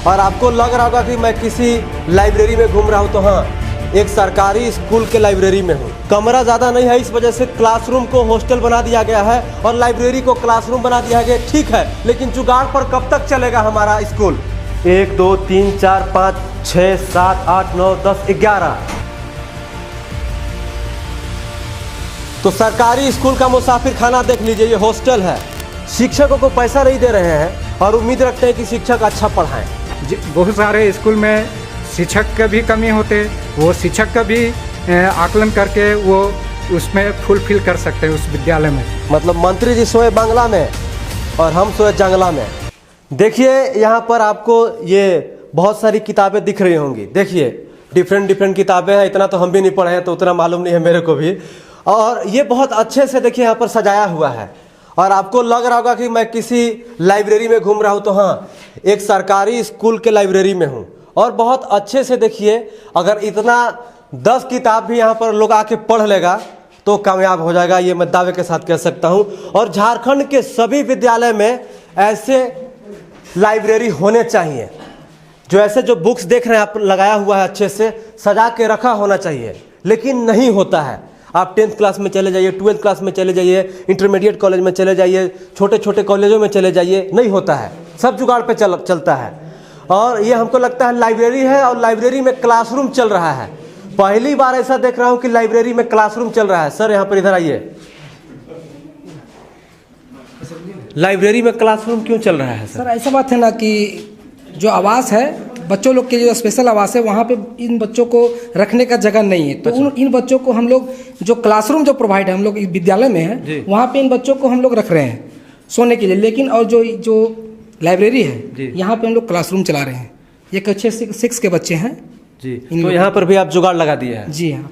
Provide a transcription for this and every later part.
और आपको लग रहा होगा कि मैं किसी लाइब्रेरी में घूम रहा हूँ, तो हाँ, एक सरकारी स्कूल के लाइब्रेरी में हूँ। कमरा ज़्यादा नहीं है, इस वजह से क्लासरूम को हॉस्टल बना दिया गया है और लाइब्रेरी को क्लासरूम बना दिया गया है। ठीक है, लेकिन जुगाड़ पर कब तक चलेगा हमारा स्कूल? 1 2 3 4 5 6 7 8 9 10 11। तो सरकारी स्कूल का मुसाफिर खाना देख लीजिए, ये हॉस्टल है। शिक्षकों को पैसा नहीं दे रहे हैं और उम्मीद रखते हैं कि शिक्षक अच्छा पढ़ाएं। बहुत सारे स्कूल में शिक्षक का भी कमी होते, वो शिक्षक का भी आकलन करके वो उसमें फुलफिल कर सकते हैं उस विद्यालय में। मतलब मंत्री जी सोए बांग्ला में और हम सोए जंगला में। देखिए यहाँ पर आपको ये बहुत सारी किताबें दिख रही होंगी। देखिए डिफरेंट किताबें हैं, इतना तो हम भी नहीं पढ़े हैं तो उतना मालूम नहीं है मेरे को भी। और ये बहुत अच्छे से देखिए यहाँ पर सजाया हुआ है और आपको लग रहा होगा कि मैं किसी लाइब्रेरी में घूम रहा हूँ, तो हाँ, एक सरकारी स्कूल के लाइब्रेरी में हूँ। और बहुत अच्छे से देखिए, अगर इतना 10 किताब भी यहाँ पर लोग आके पढ़ लेगा तो कामयाब हो जाएगा, ये मैं दावे के साथ कह सकता हूँ। और झारखंड के सभी विद्यालय में ऐसे लाइब्रेरी होने चाहिए। जो ऐसे जो बुक्स देख रहे हैं आप, लगाया हुआ है, अच्छे से सजा के रखा होना चाहिए, लेकिन नहीं होता है। आप 10th क्लास में चले जाइए, 12th क्लास में चले जाइए, इंटरमीडिएट कॉलेज में चले जाइए, छोटे छोटे कॉलेजों में चले जाइए, नहीं होता है। सब जुगाड़ पे चलता है। और ये हमको लगता है लाइब्रेरी है और लाइब्रेरी में क्लासरूम चल रहा है। पहली बार ऐसा देख रहा हूँ कि लाइब्रेरी में क्लासरूम चल रहा है। सर यहाँ पर इधर आइए, लाइब्रेरी में क्लासरूम क्यों चल रहा है? सर ऐसा बात है ना कि जो आवास है, बच्चों लोग के जो स्पेशल आवास है, वहाँ पे इन बच्चों को रखने का जगह नहीं है। तो इन बच्चों को हम लोग जो क्लासरूम जो प्रोवाइड है हम लोग विद्यालय में है, वहाँ पे इन बच्चों को हम लोग रख रहे हैं सोने के लिए। लेकिन और जो लाइब्रेरी है, यहाँ पे हम लोग क्लासरूम चला रहे हैं। ये कक्षा 6 के बच्चे हैं जी। तो यहाँ पर भी आप जुगाड़ लगा दिए हैं? जी हाँ,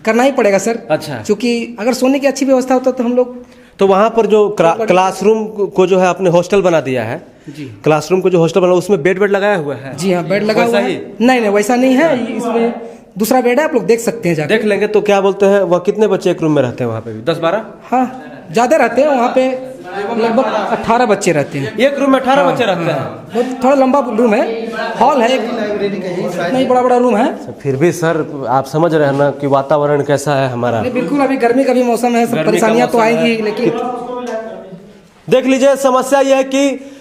करना ही पड़ेगा सर। अच्छा, क्योंकि अगर सोने की अच्छी व्यवस्था होता तो हम लोग, तो वहाँ पर जो क्लासरूम को जो है आपने हॉस्टल बना दिया है जी, क्लासरूम को जो हॉस्टल बना, उसमें बेड लगाया हुआ है? जी हाँ, बेड लगा हुआ है। नहीं वैसा नहीं है, इसमें दूसरा बेड है, आप लोग देख सकते हैं, जाकर देख लेंगे। तो क्या बोलते हैं, वह कितने बच्चे एक रूम में रहते हैं? वहाँ पे भी 10-12? हाँ, ज़्यादा रहते हैं। वहाँ पे लगभग 18 बच्चे रहते हैं। एक रूम में 18 बच्चे रहते हैं? बहुत थोड़ा लंबा रूम है, हॉल है, नहीं बड़ा रूम है। फिर भी सर आप समझ रहे हैं ना कि वातावरण कैसा है हमारा? बिल्कुल, अभी गर्मी का भी मौसम है, सब परेशानियाँ तो आएंगी। लेकिन देख लीजिए, समस्या यह है कि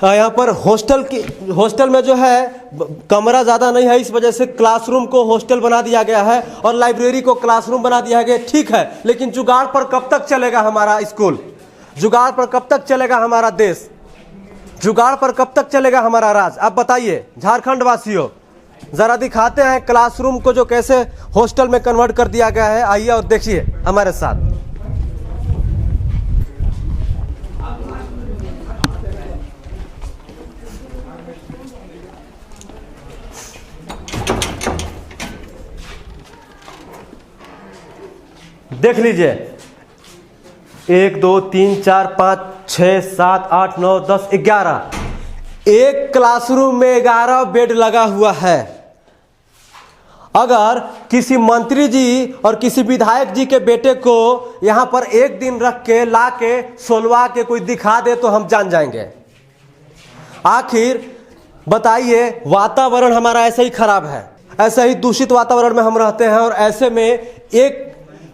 यहाँ पर हॉस्टल में जो है कमरा ज़्यादा नहीं है, इस वजह से क्लासरूम को हॉस्टल बना दिया गया है और लाइब्रेरी को क्लासरूम बना दिया गया है। ठीक है, लेकिन जुगाड़ पर कब तक चलेगा हमारा स्कूल? जुगाड़ पर कब तक चलेगा हमारा देश? जुगाड़ पर कब तक चलेगा हमारा राज? आप बताइए झारखंड वासियों, ज़रा दिखाते हैं क्लासरूम को जो कैसे हॉस्टल में कन्वर्ट कर दिया गया है। आइए और देखिए हमारे साथ। देख लीजिए, 1 2 3 4 5 6 7 8 9 10 11। एक क्लासरूम में 11 बेड लगा हुआ है। अगर किसी मंत्री जी और किसी विधायक जी के बेटे को यहाँ पर एक दिन रख के ला के सोलवा के कोई दिखा दे तो हम जान जाएंगे। आखिर बताइए, वातावरण हमारा ऐसे ही खराब है, ऐसे ही दूषित वातावरण में हम रहते हैं और ऐसे में एक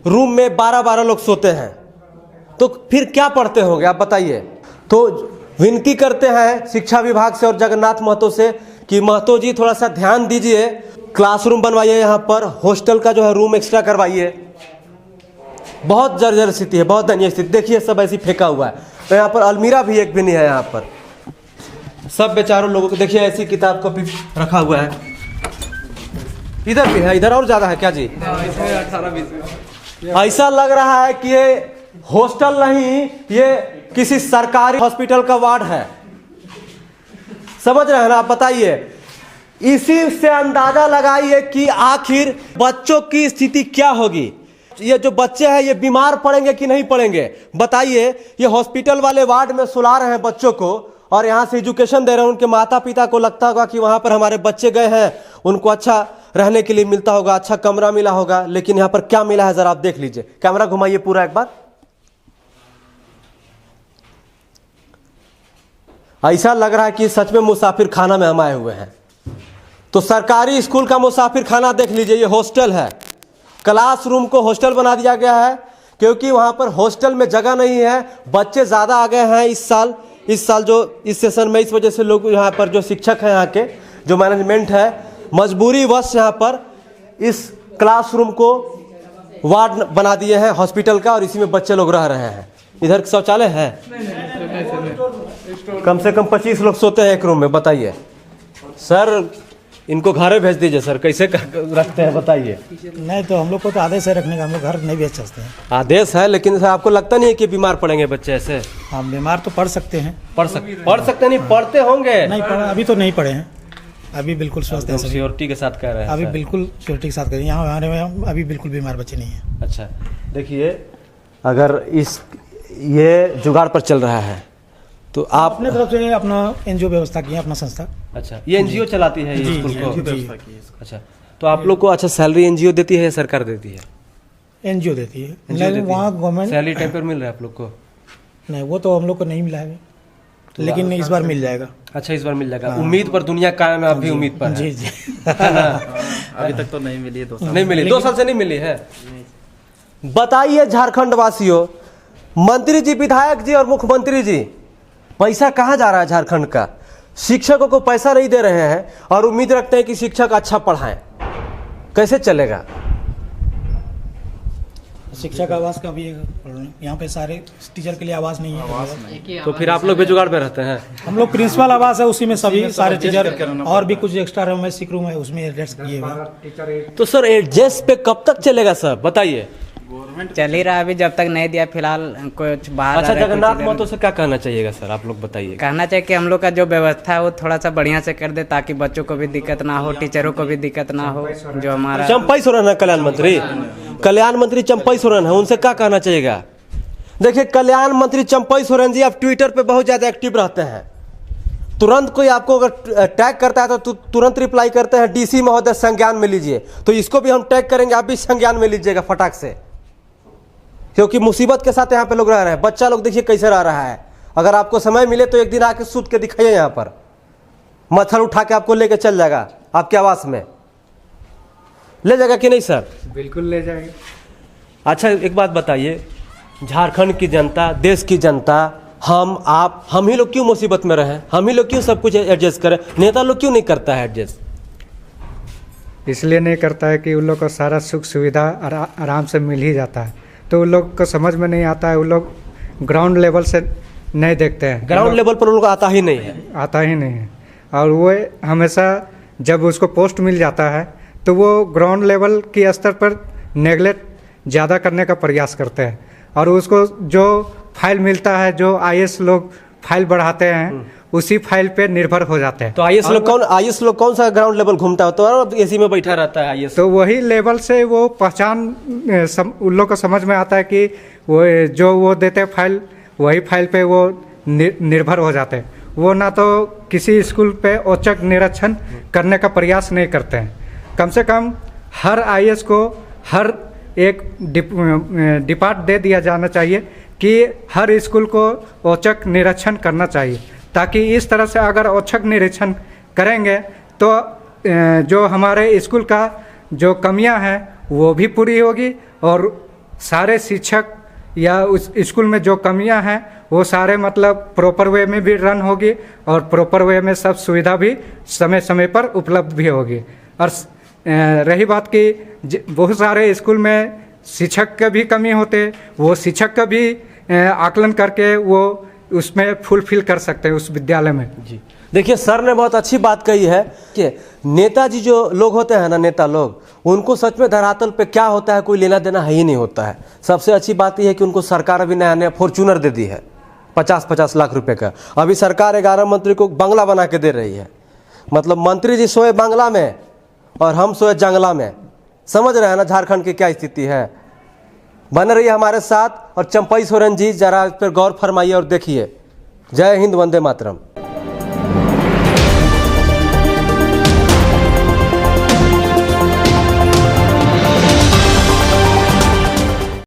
रूम में 12-12 लोग सोते हैं, तो फिर क्या पढ़ते होंगे आप बताइए। तो विनती करते हैं शिक्षा विभाग से और जगन्नाथ महतो से कि महतो जी थोड़ा सा ध्यान दीजिए, क्लासरूम बनवाइए, यहाँ पर हॉस्टल का जो है रूम एक्स्ट्रा करवाइए। बहुत जर्जर स्थिति है, बहुत दयनीय स्थिति। देखिए सब ऐसी फेंका हुआ है, तो यहाँ पर अलमीरा भी एक भी नहीं है। यहाँ पर सब बेचारों लोगों को देखिए ऐसी किताब कॉपी रखा हुआ है। इधर भी है, इधर और ज़्यादा है क्या जी? 18-20। ऐसा लग रहा है कि ये हॉस्टल नहीं, ये किसी सरकारी हॉस्पिटल का वार्ड है। समझ रहे हैं ना? आप बताइए, इसी से अंदाजा लगाइए कि आखिर बच्चों की स्थिति क्या होगी। ये जो बच्चे हैं ये बीमार पड़ेंगे कि नहीं पड़ेंगे बताइए। ये हॉस्पिटल वाले वार्ड में सुला रहे हैं बच्चों को और यहाँ से एजुकेशन दे रहे हैं। उनके माता पिता को लगता होगा कि वहाँ पर हमारे बच्चे गए हैं, उनको अच्छा रहने के लिए मिलता होगा, अच्छा कमरा मिला होगा, लेकिन यहाँ पर क्या मिला है जरा आप देख लीजिए। कैमरा घुमाइए पूरा एक बार। ऐसा लग रहा है कि सच में मुसाफिर खाना में हम आए हुए हैं। तो सरकारी स्कूल का मुसाफिर खाना देख लीजिए, ये हॉस्टल है। क्लासरूम को हॉस्टल बना दिया गया है क्योंकि वहाँ पर हॉस्टल में जगह नहीं है। बच्चे ज़्यादा आ गए हैं इस साल जो इस सेशन में, इस वजह से लोग यहाँ पर जो शिक्षक हैं, यहाँ के जो मैनेजमेंट है, मजबूरी वश यहाँ पर इस क्लासरूम को वार्ड बना दिए हैं हॉस्पिटल का और इसी में बच्चे लोग रह रहे हैं। इधर शौचालय है, कम से कम 25 लोग सोते हैं एक रूम में। बताइए सर, इनको घर भेज दीजिए सर, कैसे रखते हैं बताइए। नहीं तो हम लोग को तो आदेश है रखने का, हम लोग घर नहीं भेज सकते हैं। आदेश है, लेकिन सर आपको लगता नहीं है कि बीमार पड़ेंगे बच्चे ऐसे? हम बीमार तो पड़ सकते हैं। पढ़ सकते नहीं, पढ़ते होंगे। नहीं पढ़ा, अभी तो नहीं पढ़े हैं, अभी बिल्कुल स्वस्थ हैं सभी। सियोरिटी के साथ कह रहे हैं अभी सर। बिल्कुल सिक्योरिटी के साथ करें, यहाँ हमारे में अभी बिल्कुल बीमार बच्चे नहीं हैं। अच्छा देखिए, अगर ये जुगाड़ पर चल रहा है तो आप अपने तरफ से अपना एनजीओ व्यवस्था किया, अपना संस्था। अच्छा, ये एनजीओ चलाती है ये जी, स्कूल को? जी। अच्छा, तो आप लोग को अच्छा सैलरी एनजीओ देती है या सरकार देती है? एनजीओ देती है। NGO नहीं, देती वहाँ है। गवर्नमेंट सैलरी टाइम पर मिल रहा है आप लोग को? नहीं, वो तो हम लोग को नहीं मिला है, लेकिन इस बार मिल जाएगा। अच्छा, इस बार मिल जाएगा। उम्मीद पर दुनिया कायम है, आप भी उम्मीद पर जी है। जी। अभी तक तो नहीं मिली है, 2 साल नहीं मिली, 2 साल से नहीं मिली है। बताइए झारखंड वासियों, मंत्री जी, विधायक जी और मुख्यमंत्री जी, पैसा कहाँ जा रहा है झारखंड का? शिक्षकों को पैसा नहीं दे रहे हैं और उम्मीद रखते हैं कि शिक्षक अच्छा पढ़ाएं। कैसे चलेगा? शिक्षा का आवास का भी यहाँ पे सारे टीचर के लिए आवास नहीं है। तो फिर आप लोग बेजुगाड़ में रहते हैं? हम लोग प्रिंसिपल आवास है, उसी में सभी सारे टीचर और भी कुछ एक्स्ट्रा रूम है, सिक रूम है, उसमें एडजस्ट किए हुए। तो सर एडजस्ट पे कब तक चलेगा सर बताइए? चल ही रहा, अभी जब तक नहीं दिया फिलहाल कुछ बाहर अच्छा, आ रहा है, जगन्नाथ कुछ महतो से क्या कहना चाहिएगा सर, आप लोग बताइए। कहना चाहिए कि हम लोग का जो व्यवस्था है वो थोड़ा सा बढ़िया से कर दे, ताकि बच्चों को भी दिक्कत ना हो, टीचरों को भी दिक्कत ना हो। जो हमारा चंपई सोरेन है कल्याण मंत्री चंपई सोरेन है, उनसे क्या कहना चाहिएगा? देखिए, कल्याण मंत्री चंपई सोरेन जी आप ट्विटर पे बहुत ज्यादा एक्टिव रहते हैं। तुरंत कोई आपको अगर टैग करता है तो तुरंत रिप्लाई करते हैं, डीसी महोदय संज्ञान में लीजिए। तो इसको भी हम टैग करेंगे, आप भी संज्ञान में लीजिएगा फटाक से, क्योंकि मुसीबत के साथ यहाँ पे लोग रह रहे हैं। बच्चा लोग देखिए कैसे रह रहा है। अगर आपको समय मिले तो एक दिन आके सूत के दिखाइए, यहाँ पर मच्छर उठा के आपको लेके चल जाएगा आपके आवास में। ले जाएगा कि नहीं सर? बिल्कुल ले जाएंगे। अच्छा एक बात बताइए, झारखंड की जनता, देश की जनता, हम ही लोग क्यों मुसीबत में रहें? हम ही लोग क्यों सब कुछ एडजस्ट करें? नेता लोग क्यों नहीं करता है एडजस्ट? इसलिए नहीं करता है कि उन लोग को सारा सुख सुविधा आराम से मिल ही जाता है, तो उन लोग को समझ में नहीं आता है। उन लोग ग्राउंड लेवल से नहीं देखते हैं, ग्राउंड लेवल पर उन लोग आता ही नहीं है। आता ही नहीं है। और वो हमेशा जब उसको पोस्ट मिल जाता है तो वो ग्राउंड लेवल की स्तर पर नेगलेक्ट ज़्यादा करने का प्रयास करते हैं, और उसको जो फाइल मिलता है, जो आईएएस लोग फाइल बढ़ाते हैं, उसी फाइल पे निर्भर हो जाते हैं। तो आईएएस लोग कौन सा ग्राउंड लेवल घूमता है? तो एसी में बैठा रहता है आईएएस। तो वही लेवल से वो पहचान उन लोग को समझ में आता है कि वो जो वो देते हैं फाइल, वही फाइल पे वो निर्भर हो जाते हैं। वो ना तो किसी स्कूल पे औचक निरीक्षण करने का प्रयास नहीं करते हैं। कम से कम हर आईएएस को हर एक डिपार्ट दे दिया जाना चाहिए कि हर स्कूल को औचक निरीक्षण करना चाहिए, ताकि इस तरह से अगर औचक निरीक्षण करेंगे तो जो हमारे स्कूल का जो कमियां हैं वो भी पूरी होगी, और सारे शिक्षक या उस स्कूल में जो कमियां हैं वो सारे मतलब प्रॉपर वे में भी रन होगी, और प्रॉपर वे में सब सुविधा भी समय समय पर उपलब्ध भी होगी। और रही बात कि बहुत सारे स्कूल में शिक्षक का भी कमी होते, वो शिक्षक का भी आकलन करके वो उसमें फुलफिल कर सकते हैं उस विद्यालय में। जी देखिए, सर ने बहुत अच्छी बात कही है कि नेताजी जो लोग होते हैं ना, नेता लोग, उनको सच में धरातल पे क्या होता है कोई लेना देना है ही नहीं होता है। सबसे अच्छी बात यह है कि उनको सरकार अभी नया नया फॉर्च्यूनर दे दी है 50-50 लाख रुपए का। अभी सरकार 11 मंत्री को बंगला बना के दे रही है। मतलब मंत्री जी सोए बांग्ला में और हम सोए जंगला में। समझ रहे हैं ना झारखंड की क्या स्थिति है? बन रही है हमारे साथ। और चंपई सोरेन जी जरा इस पर गौर फरमाइए और देखिए। जय हिंद, वंदे मातरम।